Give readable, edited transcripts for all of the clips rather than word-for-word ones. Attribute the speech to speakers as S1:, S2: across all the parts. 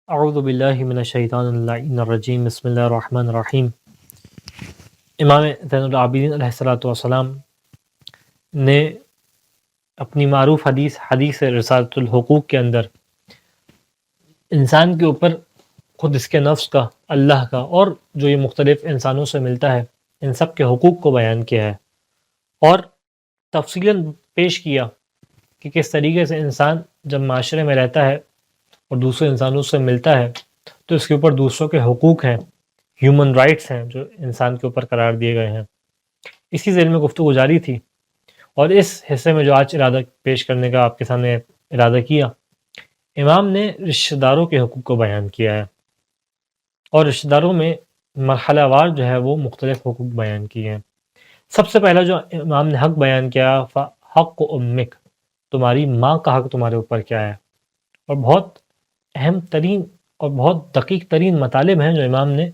S1: اعوذ باللہ من الشیطان اللعین الرجیم بسم اللہ الرحمن الرحیم۔ امام زین العابدین علیہ الصلوۃ والسلام نے اپنی معروف حدیث رسالۃ الحقوق کے اندر انسان کے اوپر خود اس کے نفس کا، اللہ کا، اور جو یہ مختلف انسانوں سے ملتا ہے ان سب کے حقوق کو بیان کیا ہے، اور تفصیلاً پیش کیا کہ کس طریقے سے انسان جب معاشرے میں رہتا ہے اور دوسرے انسانوں سے ملتا ہے تو اس کے اوپر دوسروں کے حقوق ہیں، ہیومن رائٹس ہیں جو انسان کے اوپر قرار دیے گئے ہیں۔ اسی ذیل میں گفتگو جاری تھی، اور اس حصے میں جو آج ارادہ پیش کرنے کا آپ کے سامنے ارادہ کیا، امام نے رشتہ داروں کے حقوق کو بیان کیا ہے، اور رشتہ داروں میں مرحلہ وار جو ہے وہ مختلف حقوق بیان کیے ہیں۔ سب سے پہلا جو امام نے حق بیان کیا، حق امک، تمہاری ماں کا حق تمہارے اوپر کیا ہے، اور بہت اہم ترین اور بہت دقیق ترین مطالب ہیں جو امام نے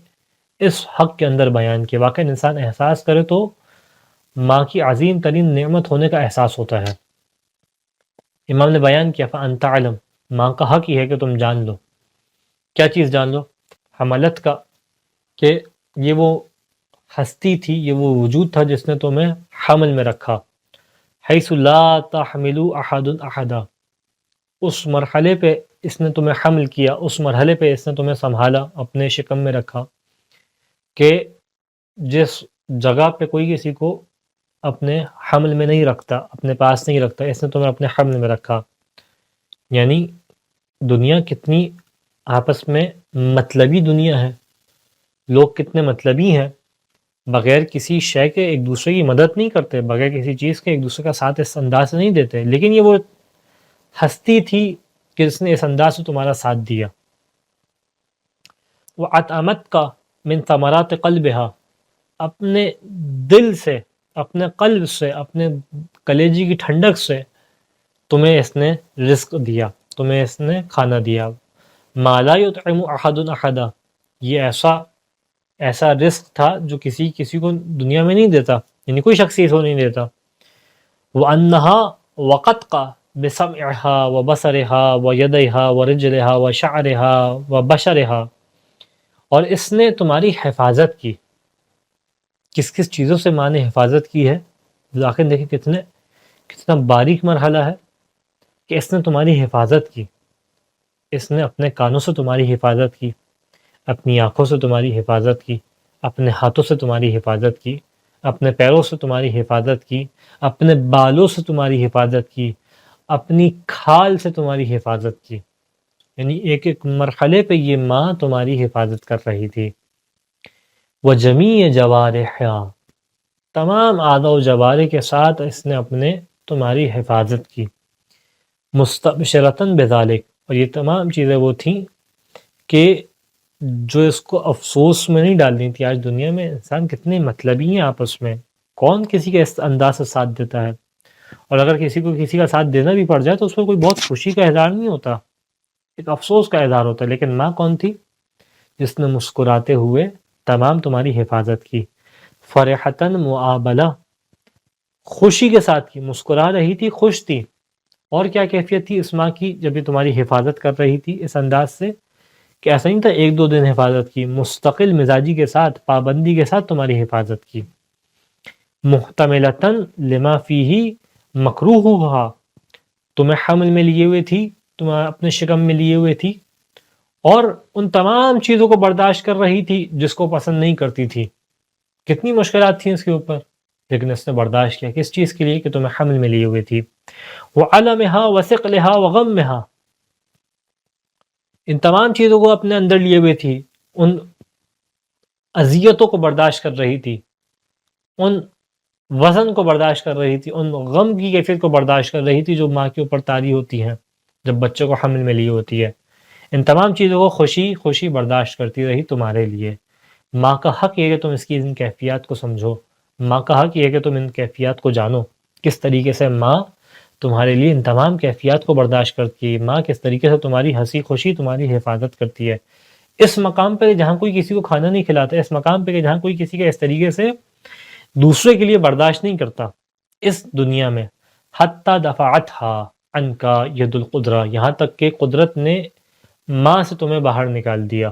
S1: اس حق کے اندر بیان کیا۔ واقعی انسان احساس کرے تو ماں کی عظیم ترین نعمت ہونے کا احساس ہوتا ہے۔ امام نے بیان کیا فَأَن تَعْلَمْ، ماں کا حق یہ ہے کہ تم جان لو۔ کیا چیز جان لو؟ حملت کا، کہ یہ وہ ہستی تھی، یہ وہ وجود تھا جس نے تمہیں حمل میں رکھا، حیث لا تحمل احد احدا، اس مرحلے پہ اس نے تمہیں حمل کیا، اس مرحلے پہ اس نے تمہیں سنبھالا، اپنے شکم میں رکھا، کہ جس جگہ پہ کوئی کسی کو اپنے حمل میں نہیں رکھتا، اپنے پاس نہیں رکھتا، اس نے تمہیں اپنے حمل میں رکھا۔ یعنی دنیا کتنی آپس میں مطلبی دنیا ہے، لوگ کتنے مطلبی ہیں، بغیر کسی شے کے ایک دوسرے کی مدد نہیں کرتے، بغیر کسی چیز کے ایک دوسرے کا ساتھ اس انداز سے نہیں دیتے، لیکن یہ وہ ہستی تھی کہ جس نے اس انداز سے تمہارا ساتھ دیا۔ وَأَطْعَمَتْ کا من ثمرات قلبها، اپنے دل سے، اپنے قلب سے، اپنے کلیجی کی ٹھنڈک سے تمہیں اس نے رزق دیا، تمہیں اس نے کھانا دیا۔ مَا لَا يُطْعِمُ أَحَدٌ أَحَدًا، یہ ایسا رزق تھا جو کسی کو دنیا میں نہیں دیتا، یعنی کوئی شخص اس کو نہیں دیتا۔ وَأَنَّهَا وَقَتْ کا بِسَمْعِهَا وَبَصَرِهَا وَيَدَيْهَا وَرِجْلِهَا وَشَعْرِهَا وَبَشَرِهَا، اور اس نے تمہاری حفاظت کی۔ کس کس چیزوں سے ماں نے حفاظت کی ہے؟ آخر دیکھیں کتنا باریک مرحلہ ہے کہ اس نے تمہاری حفاظت کی، اس نے اپنے کانوں سے تمہاری حفاظت کی، اپنی آنکھوں سے تمہاری حفاظت کی، اپنے ہاتھوں سے تمہاری حفاظت کی، اپنے پیروں سے تمہاری حفاظت کی، اپنے بالوں سے تمہاری حفاظت کی، اپنی کھال سے تمہاری حفاظت کی۔ یعنی ایک ایک مرحلے پہ یہ ماں تمہاری حفاظت کر رہی تھی۔ وَجَمِيعِ جَوَارِحِهَا، تمام اعضاء و جوارح کے ساتھ اس نے تمہاری حفاظت کی۔ مُسْتَبْشِرَةً بِذَلِكَ، اور یہ تمام چیزیں وہ تھیں کہ جو اس کو افسوس میں نہیں ڈالنی تھی۔ آج دنیا میں انسان کتنے مطلبی ہیں آپس میں، کون کسی کے اس انداز سے ساتھ دیتا ہے، اور اگر کسی کو کسی کا ساتھ دینا بھی پڑ جائے تو اس پر کوئی بہت خوشی کا اظہار نہیں ہوتا، ایک افسوس کا اظہار ہوتا ہے۔ لیکن ماں کون تھی؟ جس نے مسکراتے ہوئے تمام تمہاری حفاظت کی۔ فرحتاً معابلہ، خوشی کے ساتھ کی، مسکرا رہی تھی، خوش تھی۔ اور کیا کیفیت تھی اس ماں کی جب یہ تمہاری حفاظت کر رہی تھی اس انداز سے، کہ ایسا نہیں تھا ایک دو دن حفاظت کی، مستقل مزاجی کے ساتھ، پابندی کے ساتھ تمہاری حفاظت کی۔ محتملتاً لما فیہ مکروہھا، تمہیں حمل میں لیے ہوئے تھی، تمہیں اپنے شکم میں لیے ہوئے تھی، اور ان تمام چیزوں کو برداشت کر رہی تھی جس کو پسند نہیں کرتی تھی۔ کتنی مشکلات تھیں اس کے اوپر، لیکن اس نے برداشت کیا۔ کس چیز کے لیے؟ کہ تمہیں حمل میں لیے ہوئے تھی۔ وَعَلَمِهَا وَثِقْلِهَا وَغَمِّهَا، ان تمام چیزوں کو اپنے اندر لیے ہوئے تھی، ان اذیتوں کو برداشت کر رہی تھی، ان وزن کو برداشت کر رہی تھی، ان غم کی کیفیت کو برداشت کر رہی تھی جو ماں کے اوپر طاری ہوتی ہیں جب بچوں کو حمل میں لی ہوتی ہے۔ ان تمام چیزوں کو خوشی خوشی برداشت کرتی رہی تمہارے لیے۔ ماں کا حق یہ ہے کہ تم اس کی ان کیفیات کو سمجھو، ماں کا حق یہ ہے کہ تم ان کیفیات کو جانو، کس طریقے سے ماں تمہارے لیے ان تمام کیفیات کو برداشت کرتی ہے، ماں کس طریقے سے تمہاری ہنسی خوشی تمہاری حفاظت کرتی ہے۔ اس مقام پہ جہاں کوئی کسی کو کھانا نہیں کھلاتا، اس مقام پہ کہ جہاں کوئی کسی کا اس طریقے سے دوسرے کے لیے برداشت نہیں کرتا اس دنیا میں، حتی دفعتھا عنکا ید القدرہ، یہاں تک کہ قدرت نے ماں سے تمہیں باہر نکال دیا،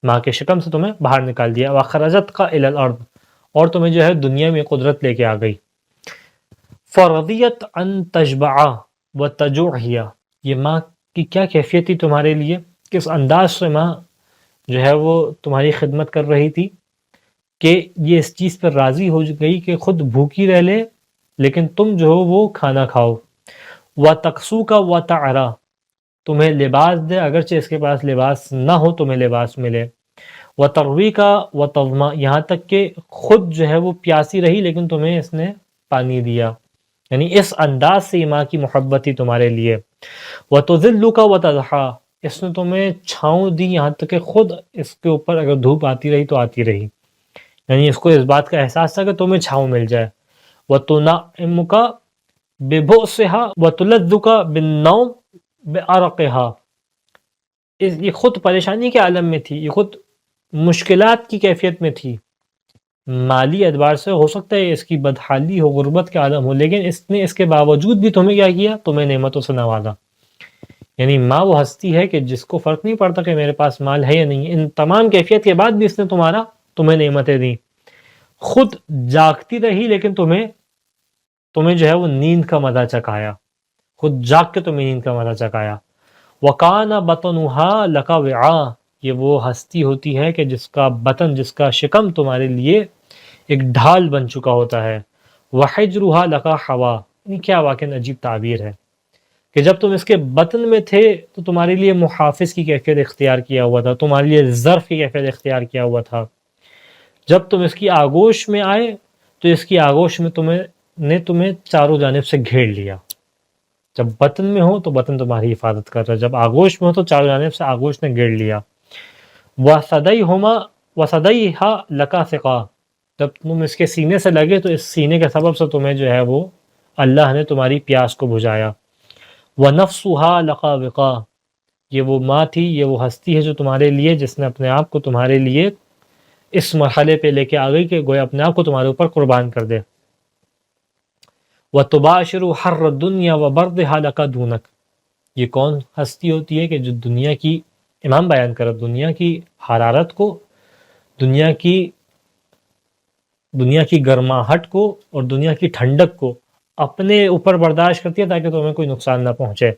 S1: ماں کے شکم سے تمہیں باہر نکال دیا، وَخَرَجَتْكَ إِلَى الْأَرْضِ، اور تمہیں جو ہے دنیا میں قدرت لے کے آ گئی، فَرَضِيَتْ أَن تَشْبَعَ وَتَجُوعَ ہِیَ، یہ ماں کی کیا کیفیت تھی تمہارے لیے، کس انداز سے ماں جو ہے وہ تمہاری خدمت کر رہی تھی کہ یہ اس چیز پر راضی ہو گئی کہ خود بھوکی رہ لے لیکن تم جو ہو وہ کھانا کھاؤ، وَتَكْسُوكَ وَتَعْرَى، تمہیں لباس دے اگرچہ اس کے پاس لباس نہ ہو تمہیں لباس ملے، وَتَرْوِيكَ وَتَظْمَأَ، یہاں تک کہ خود جو ہے وہ پیاسی رہی لیکن تمہیں اس نے پانی دیا، یعنی اس انداز سے ماں کی محبت تھی تمہارے لیے، وَتُذِلُّكَ وَتَضْحَى، اس نے تمہیں چھاؤں دی یہاں تک کہ خود اس کے اوپر اگر دھوپ آتی رہی تو آتی رہی، یعنی اس کو اس بات کا احساس تھا کہ تمہیں چھاؤں مل جائے، وَتُنَعِّمُكَ بِبُؤْسِهَا وَتُلَذُّكَ بِالنَّوْمِ بِأَرَقِهَا، یہ خود پریشانی کے عالم میں تھی، یہ خود مشکلات کی کیفیت میں تھی، مالی اعتبار سے ہو سکتا ہے اس کی بدحالی ہو، غربت کے عالم ہو، لیکن اس نے اس کے باوجود بھی تمہیں کیا کیا، تمہیں نعمتوں سے نوازا، یعنی ماں وہ ہستی ہے کہ جس کو فرق نہیں پڑتا کہ میرے پاس مال ہے یا نہیں، ان تمام کیفیت کے بعد بھی اس نے تمہیں نعمتیں دیں، خود جاگتی رہی لیکن تمہیں جو ہے وہ نیند کا مزہ چکھایا، خود جاگ کے تمہیں نیند کا مزہ چکھایا، وَقَانَ بَطْنُهَا لَكَ وِعَاء، یہ وہ ہستی ہوتی ہے کہ جس کا بطن، جس کا شکم تمہارے لیے ایک ڈھال بن چکا ہوتا ہے، وَحِجْرُهَا لَكَ حَوَا، یہ کیا واقعی عجیب تعبیر ہے کہ جب تم اس کے بطن میں تھے تو تمہارے لیے محافظ کی کیفیت اختیار کیا ہوا تھا، تمہارے لیے ظرف کی کیفیت اختیار کیا ہوا تھا، جب تم اس کی آغوش میں آئے تو اس کی آغوش میں تمہیں چاروں جانب سے گھیر لیا، جب بطن میں ہو تو بطن تمہاری حفاظت کر رہا ہے، جب آغوش میں ہو تو چاروں جانب سے آغوش نے گھیر لیا، وَصَدَيْهَا لَكَ ثِقَا، جب تم اس کے سینے سے لگے تو اس سینے کے سبب سے تمہیں جو ہے وہ اللہ نے تمہاری پیاس کو بجھایا، وَنَفْسُهَا لَكَ وِقَا، یہ وہ ماں تھی، یہ وہ ہستی ہے جو تمہارے لیے، جس نے اپنے آپ کو تمہارے لیے اس مرحلے پہ لے کے آ گئی کہ گویا اپنے آپ کو تمہارے اوپر قربان کر دے، وَتُبَاشِرُ حَرَّ الدُّنْيَا وَبَرْدِهَا لَكَ دُونَكَ، یہ کون ہستی ہوتی ہے کہ جو دنیا کی، امام بیان کر دنیا کی حرارت کو، دنیا کی گرماہٹ کو اور دنیا کی ٹھنڈک کو اپنے اوپر برداشت کرتی ہے تاکہ تمہیں کوئی نقصان نہ پہنچے،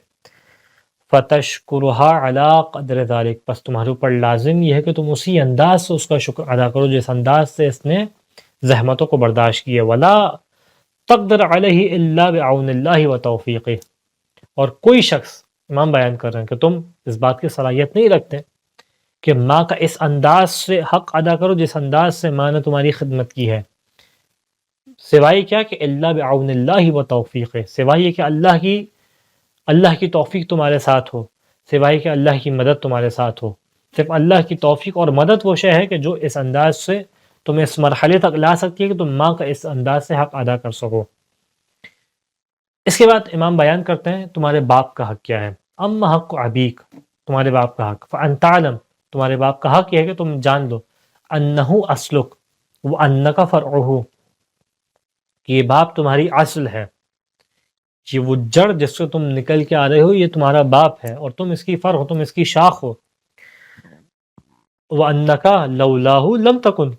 S1: فَتَشْكُرُهَا عَلَىٰ قَدْرِ ذَلِكَ، بس تمہارے اوپر لازم یہ ہے کہ تم اسی انداز سے اس کا شکر ادا کرو جس انداز سے اس نے زحمتوں کو برداشت کیا، وَلَا تَقْدِرْ عَلَيْهِ إِلَّا بِعَوْنِ اللَّهِ وَتَوْفِيقِهِ، اور کوئی شخص، امام بیان کر رہے ہیں کہ تم اس بات کی صلاحیت نہیں رکھتے کہ ماں کا اس انداز سے حق ادا کرو جس انداز سے ماں نے تمہاری خدمت کی ہے، سوائے کیا کہ اللہ بعون اللہ و توفیق، سوائے کہ اللہ کی توفیق تمہارے ساتھ ہو، سوائے کہ اللہ کی مدد تمہارے ساتھ ہو، صرف اللہ کی توفیق اور مدد وہ شے ہے کہ جو اس انداز سے تمہیں اس مرحلے تک لا سکتی ہے کہ تم ماں کا اس انداز سے حق ادا کر سکو۔ اس کے بعد امام بیان کرتے ہیں تمہارے باپ کا حق کیا ہے، اما حق ابیک، تمہارے باپ کا حق، فان تعلم، تمہارے باپ کا حق یہ ہے کہ تم جان لو، انہ اصلک وانک فرعہ، کہ یہ باپ تمہاری اصل ہے، یہ وہ جڑ جس سے تم نکل کے آ رہے ہو، یہ تمہارا باپ ہے اور تم اس کی فر ہو، تم اس کی شاخ ہو، وَأَنَّكَ لَوْلَاهُ لَمْ تَكُنْ،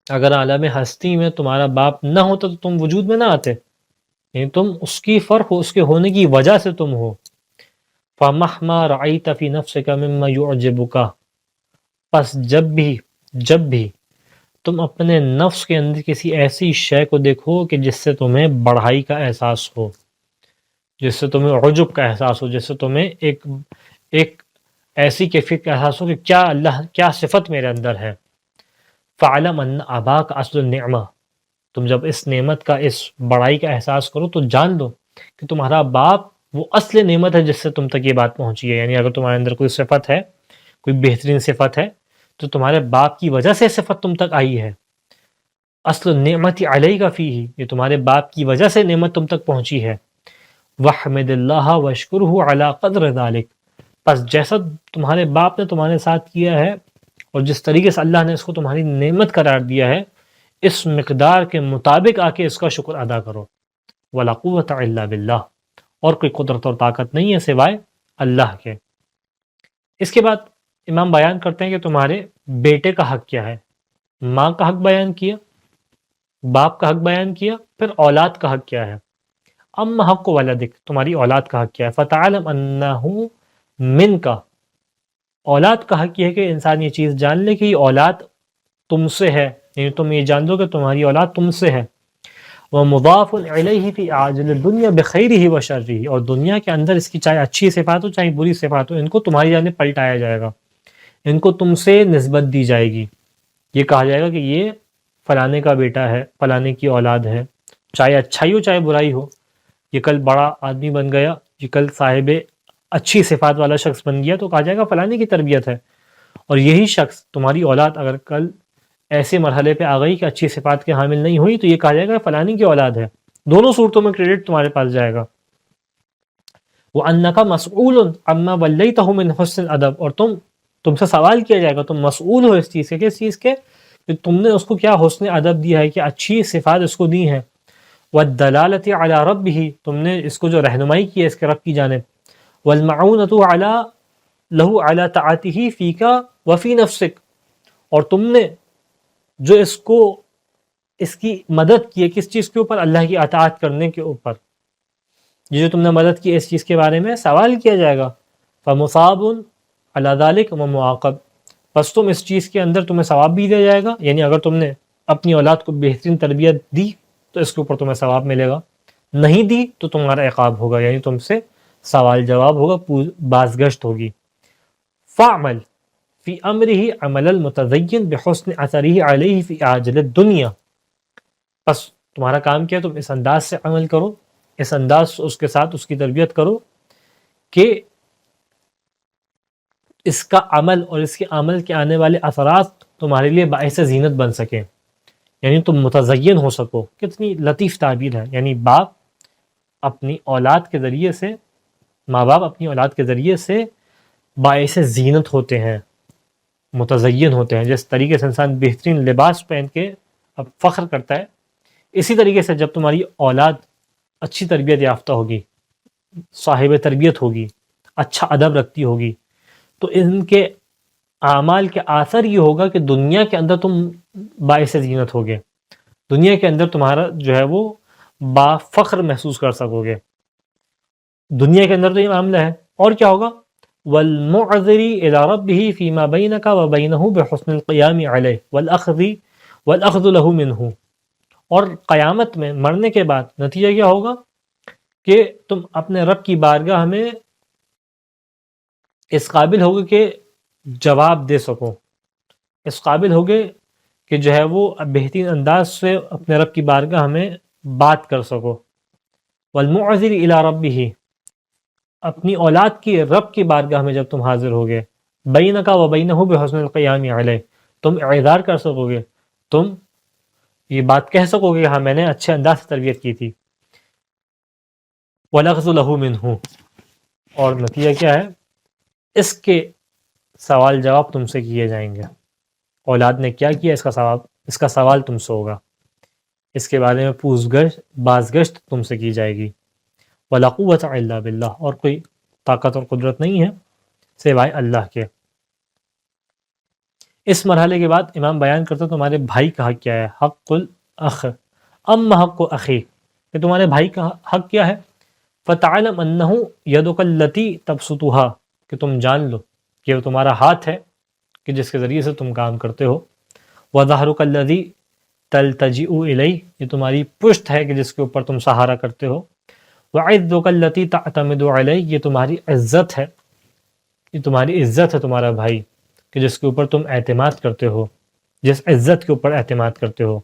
S1: اگر عالم ہستی میں تمہارا باپ نہ ہوتا تو تم وجود میں نہ آتے، یعنی تم اس کی فر ہو، اس کے ہونے کی وجہ سے تم ہو، فَمَحْمَا رَعَيْتَ فِي نَفْسِكَ مِمَّا يُعْجِبُكَ، پس جب بھی تم اپنے نفس کے اندر کسی ایسی شے کو دیکھو کہ جس سے تمہیں بڑھائی کا احساس ہو، جس سے تمہیں عجب کا احساس ہو، جس سے تمہیں ایک ایسی کیفیت کا احساس ہو کہ کیا صفت میرے اندر ہے، فَعْلَمْ أَنَّ أَبَاكَ أَصْلُ النِّعْمَةِ، تم جب اس نعمت کا، اس بڑائی کا احساس کرو تو جان لو کہ تمہارا باپ وہ اصل نعمت ہے جس سے تم تک یہ بات پہنچی ہے، یعنی اگر تمہارے اندر کوئی صفت ہے، کوئی بہترین صفت ہے تو تمہارے باپ کی وجہ سے صفت تم تک آئی ہے، اصل النعمت علیک فیہ، یہ تمہارے باپ کی وجہ سے نعمت تم تک پہنچی ہے، وحمد اللہ واشکرہ علی قدر ذلک، پس جیسا تمہارے باپ نے تمہارے ساتھ کیا ہے اور جس طریقے سے اللہ نے اس کو تمہاری نعمت قرار دیا ہے، اس مقدار کے مطابق آ کے اس کا شکر ادا کرو، ولا قوت الا باللہ، اور کوئی قدرت اور طاقت نہیں ہے سوائے اللہ کے۔ اس کے بعد امام بیان کرتے ہیں کہ تمہارے بیٹے کا حق کیا ہے۔ ماں کا حق بیان کیا، باپ کا حق بیان کیا، پھر اولاد کا حق کیا ہے۔ ام حق ولدک، تمہاری اولاد کا حق کیا ہے۔ فتعلم انہ من کا، اولاد کا حق یہ ہے کہ انسان یہ چیز جان لے کہ یہ اولاد تم سے ہے، یعنی تم یہ جان لو کہ تمہاری اولاد تم سے ہے۔ ومضاف الیہ فی عاجل الدنیا بخیرہ و شرہ، اور دنیا کے اندر اس کی چاہے اچھی صفات ہو چاہے بری صفات ہو، ان کو تمہاری جانب پلٹایا جائے گا، ان کو تم سے نسبت دی جائے گی۔ یہ کہا جائے گا کہ یہ فلانے کا بیٹا ہے، فلانے کی اولاد ہے، چاہے اچھائی ہو چاہے برائی ہو۔ یہ کل بڑا آدمی بن گیا، یہ کل صاحب اچھی صفات والا شخص بن گیا تو کہا جائے گا فلانے کی تربیت ہے۔ اور یہی شخص تمہاری اولاد اگر کل ایسے مرحلے پہ آ گئی کہ اچھی صفات کے حامل نہیں ہوئی تو یہ کہا جائے گا فلانی کی اولاد ہے۔ دونوں صورتوں میں کریڈٹ تمہارے پاس جائے گا۔ وَأَنَّكَ مَسْئُولٌ عَمَّا وَلَّيْتَهُ مِنْ حُسْنِ الْأَدَبِ، اور تم سے سوال کیا جائے گا، تم مسئول ہو اس چیز کے، کس چیز کے؟ کہ تم نے اس کو کیا حسن ادب دیا ہے، کہ اچھی صفات اس کو دی ہیں۔ وَالدَّلَالَةِ عَلَى رَبِّهِ، تم نے اس کو جو رہنمائی کی ہے اس کے رب کی جانب۔ وَالْمَعُونَةُ عَلَى لَهُ عَلَى طَاعَتِهِ فِيكَ وَفِي نَفْسِكَ، اور تم نے جو اس کو اس کی مدد کی ہے کس چیز کے اوپر؟ اللہ کی اطاعت کرنے کے اوپر۔ یہ جو تم نے مدد کی اس چیز کے بارے میں سوال کیا جائے گا۔ فَمُصَابٌ عَلَى ذَلِكَ وَمُعَاقَبٌ، بس تم اس چیز کے اندر تمہیں ثواب بھی دیا جائے گا، یعنی اگر تم نے اپنی اولاد کو بہترین تربیت دی تو اس کے اوپر تمہیں ثواب ملے گا، نہیں دی تو تمہارا عقاب ہوگا، یعنی تم سے سوال جواب ہوگا، بازگشت ہوگی۔ فَعْمَلْ فی امرہ عمل المتزین بحسن اثرہ علیہ فی عاجل الدنیا، بس تمہارا کام کیا، تم اس انداز سے عمل کرو، اس انداز سے اس کے ساتھ اس کی تربیت کرو کہ اس کا عمل اور اس کے عمل کے آنے والے اثرات تمہارے لیے باعث زینت بن سکیں، یعنی تم متزین ہو سکو۔ کتنی لطیف تعبیر ہے، یعنی باپ اپنی اولاد کے ذریعے سے، ماں باپ اپنی اولاد کے ذریعے سے باعث زینت ہوتے ہیں، متزین ہوتے ہیں۔ جس طریقے سے انسان بہترین لباس پہن کے اب فخر کرتا ہے، اسی طریقے سے جب تمہاری اولاد اچھی تربیت یافتہ ہوگی، صاحب تربیت ہوگی، اچھا ادب رکھتی ہوگی، تو ان کے اعمال کے اثر یہ ہوگا کہ دنیا کے اندر تم باعث زینت ہوگے، دنیا کے اندر تمہارا جو ہے وہ با فخر محسوس کر سکو گے۔ دنیا کے اندر تو یہ معاملہ ہے، اور کیا ہوگا؟ والمعذر الى ربه فيما بينك وبينه بحسن القيام عليه والاخذ له منه، اور قیامت میں مرنے کے بعد نتیجہ کیا ہوگا کہ تم اپنے رب کی بارگاہ میں اس قابل ہوگے کہ جواب دے سکو، اس قابل ہوگے کہ جو ہے وہ بہترین انداز سے اپنے رب کی بارگاہ میں بات کر سکو۔ والمعذر الى ربه، اپنی اولاد کی رب کی بارگاہ میں جب تم حاضر ہوگے، بینک و بینہ بحسن القیام علیہ، تم اعذار کر سکو گے، تم یہ بات کہہ سکو گے کہ ہاں میں نے اچھے انداز سے تربیت کی تھی۔ وَلَغْزُ لَهُ مِنْهُ، اور نتیجہ کیا ہے؟ اس کے سوال جواب تم سے کیے جائیں گے۔ اولاد نے کیا کیا، اس کا سوال تم سے ہوگا، اس کے بارے میں پوچھ گچھ بازگشت تم سے کی جائے گی۔ وَلَا قُوَّةَ إِلَّا بِاللَّهِ، اور کوئی طاقت اور قدرت نہیں ہے سوائے اللہ کے۔ اس مرحلے کے بعد امام بیان کرتا تمہارے بھائی کا حق کیا ہے۔ حق الاخ، اما حق اخی، کہ تمہارے بھائی کا حق کیا ہے۔ فَتَعْلَمْ أَنَّهُ يَدُكَ الَّتِي تَبْسُطُهَا، کہ تم جان لو کہ وہ تمہارا ہاتھ ہے کہ جس کے ذریعے سے تم کام کرتے ہو۔ وَظَهْرُكَ الَّذِي تَلْتَجِئُ إِلَيْهِ، یہ تمہاری پشت ہے کہ جس کے اوپر تم سہارا کرتے ہو۔ وَعِزُّكَ الَّتِي تَعْتَمِدُ عَلَيْهِ، یہ تمہاری عزت ہے، یہ تمہاری عزت ہے تمہارا بھائی کہ جس کے اوپر تم اعتماد کرتے ہو، جس عزت کے اوپر اعتماد کرتے ہو۔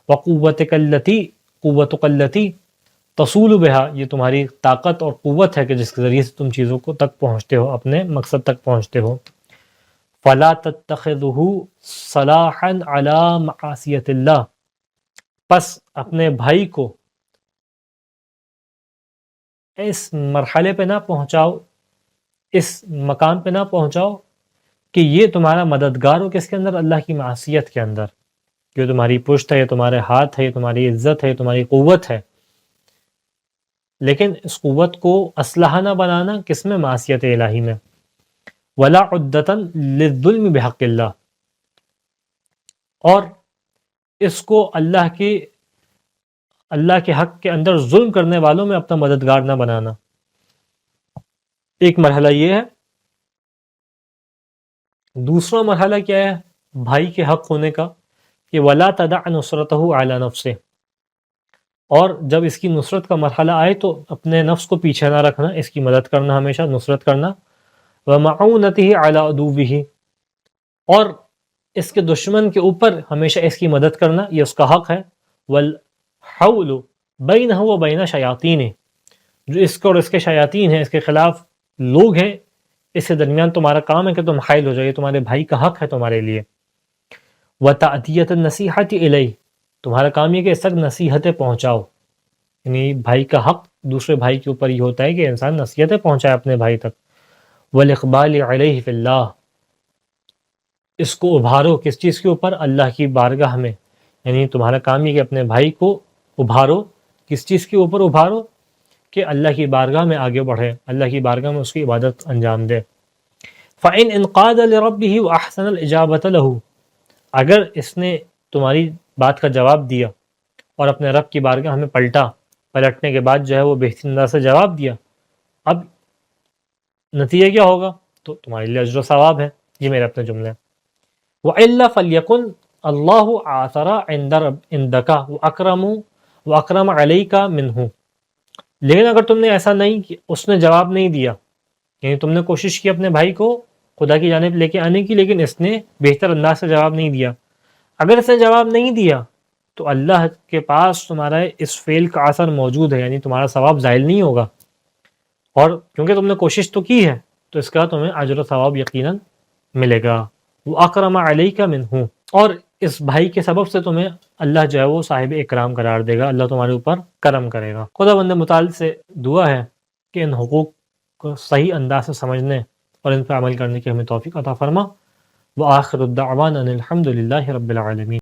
S1: وَقُوَّتُكَ الَّتِي تَصُولُ بِهَا، یہ تمہاری طاقت اور قوت ہے کہ جس کے ذریعے سے تم چیزوں کو تک پہنچتے ہو، اپنے مقصد تک پہنچتے ہو۔ فَلَا تَتَّخِذُهُ صَلَاحًا عَلَى مَعَاصِيَةِ اللَّهِ، پس اپنے بھائی کو اس مرحلے پہ نہ پہنچاؤ، اس مقام پہ نہ پہنچاؤ کہ یہ تمہارا مددگار ہو کس کے اندر؟ اللہ کی معصیت کے اندر۔ یہ تمہاری پشت ہے، یہ تمہارے ہاتھ ہے، یہ تمہاری عزت ہے، یہ تمہاری قوت ہے، لیکن اس قوت کو اسلحہ نہ بنانا کس میں؟ معصیت الہی میں. ولا عدتن للظلم بحق اللہ، اور اس کو اللہ کے حق کے اندر ظلم کرنے والوں میں اپنا مددگار نہ بنانا. ایک مرحلہ یہ ہے. دوسرا مرحلہ کیا ہے بھائی کے حق ہونے کا؟ کہ ولا تدع نصرتہ علی نفسہ، اور جب اس کی نصرت کا مرحلہ آئے تو اپنے نفس کو پیچھے نہ رکھنا، اس کی مدد کرنا، ہمیشہ نصرت کرنا. ومعونتہ علی عدوہ، اور اس کے دشمن کے اوپر ہمیشہ اس کی مدد کرنا، یہ اس کا حق ہے. والحول بینہ و بین شیاطینہ، جو اس کو اور اس کے شیاطین ہیں، اس کے خلاف لوگ ہیں، اس کے درمیان تمہارا کام ہے کہ تم حائل ہو جائے، تمہارے بھائی کا حق ہے تمہارے لیے. وتعدیۃ النصیحۃ الیہ، تمہارا کام یہ کہ اس تک نصیحتیں پہنچاؤ. یعنی بھائی کا حق دوسرے بھائی کے اوپر یہ ہوتا ہے کہ انسان نصیحتیں پہنچائے اپنے بھائی تک. والاقبال علیہ فی اللہ، اس کو ابھارو کس چیز کے اوپر؟ اللہ کی بارگاہ میں. یعنی تمہارا کام یہ کہ اپنے بھائی کو ابھارو. کس چیز کے اوپر ابھارو؟ کہ اللہ کی بارگاہ میں آگے بڑھے، اللہ کی بارگاہ میں اس کی عبادت انجام دے. فَإِنْ انْقَادَ لِرَبِّهِ وَأَحْسَنَ الْإِجَابَةَ لَهُ، اگر اس نے تمہاری بات کا جواب دیا اور اپنے رب کی بارگاہ میں پلٹنے کے بعد جو ہے وہ بہترین انداز سے جواب دیا، اب نتیجہ کیا ہوگا؟ تو تمہارے لیے اجر و ثواب ہے. یہ میرے اپنے جملے ہیں. وَإِلَّا فَلْيَكُنْ اللَّهُ عَاثَرَ عِنْدَكَ وَأَكْرَمَ عَلَيْكَ مِنْهُ، لیکن اگر تم نے ایسا نہیں کہ اس نے جواب نہیں دیا، یعنی تم نے کوشش کی اپنے بھائی کو خدا کی جانب لے کے آنے کی، لیکن اس نے بہتر انداز سے جواب نہیں دیا. اگر اس نے جواب نہیں دیا تو اللہ کے پاس تمہارا اس فعل کا اثر موجود ہے، یعنی تمہارا ثواب زائل نہیں ہوگا. اور کیونکہ تم نے کوشش تو کی ہے تو اس کا تمہیں اجر و ثواب یقیناً ملے گا. وَأَكْرَمَ عَلَيْكَ مِنْهُ، اور اس بھائی کے سبب سے تمہیں اللہ جو ہے وہ صاحب اکرام قرار دے گا، اللہ تمہارے اوپر کرم کرے گا. خدا بند متعال سے دعا ہے کہ ان حقوق کو صحیح انداز سے سمجھنے اور ان پر عمل کرنے کی ہمیں توفیق عطا فرما. وآخر الدعوان ان الحمد للہ رب العالمین.